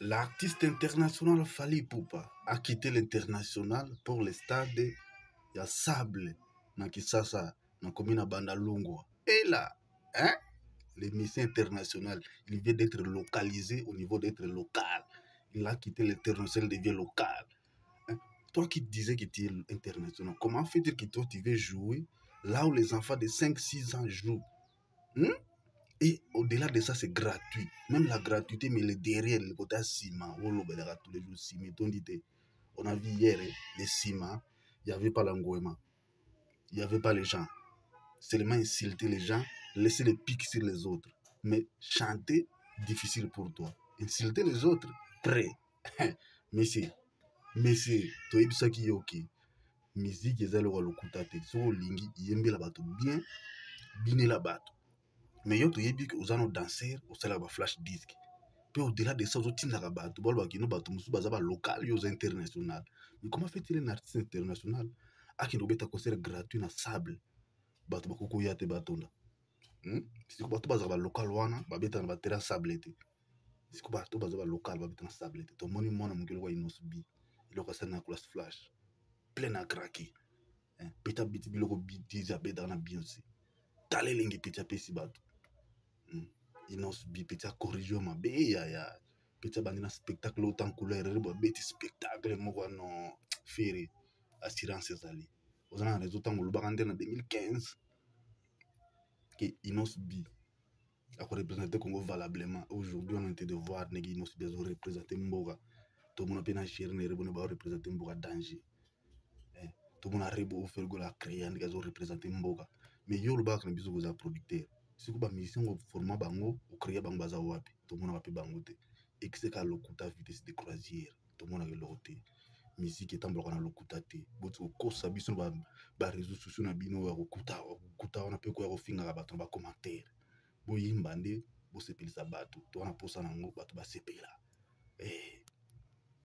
L'artiste international Fally Ipupa a quitté l'international pour le stade ya Sable na Kisasa na commune à Bandalungwa. Et là, hein, l'émission internationale, il vient d'être localisé au niveau d'être local. Il a quitté l'international, il devient local. Hein? Toi qui disais que tu es international, comment fait-il que toi tu veux jouer là où les enfants de 5-6 ans jouent? Hein? Et au-delà de ça, c'est gratuit. Même la gratuité, mais le derrière, le côté ciment, tous les jours ciment. On a vu hier, les ciments, il n'y avait pas l'engouement. Il n'y avait pas les gens. Seulement insulter les gens, laisser les pics sur les autres. Mais chanter, difficile pour toi. Insulter les autres, prêt. Monsieur, tu es ça qui est ok. Musique, ils allaient le kutate. So, lingi, yembe la bato bien, bine la bato. Mais yo, tu es bien que vous allez danser, vous allez avoir flash disque. Puis au-delà de ça, vous avez la bato, vous avez un bato, vous avez local, vous international. Mais comment fait-il un artiste international? A qui nous met un concert gratuit dans Sable. Bato bakoko ya te batonda. Si ko bato bazaba local wana, babeta na batera Sable te. Si ko bato bazaba local, babeta na Sable te. To moni mona mungelo wa Inos B. Il a ça na classe flash. Plein à craquer. Peta biti biloko biti za beta na Beyoncé. Tale lingi peta pesi bato. Inos B peta corriger ma be ya. Peta bandina spectacle autant couleur rebo beti spectacle moko no fere assurance ezali. Vous avez un réseau tant le bagandé en 2015 que Inos B a représenté Congo valablement. Aujourd'hui, on a été de voir que Inos B a représenté Mboga. Tout le monde a pu représenter Mboga danger. Tout le monde a pu la créer, a représenté Mboga. Mais yo le bag na biso goza producteur. Si vous avez mission au format bango, ou créer bango baza wapi. Tout le monde a pu bangote. Et que c'est qu'à l'okuta vitesse de croisière. Tout le monde a l'okuté. Musique est en bloc na lokuta te. Boto ko sabi sur ba réseaux sociaux na bino ya lokuta on peut quoi refinga ba ton ba commentaire. Bo yimba nde bo sepelisa bato. To na posa nango bato ba sepela.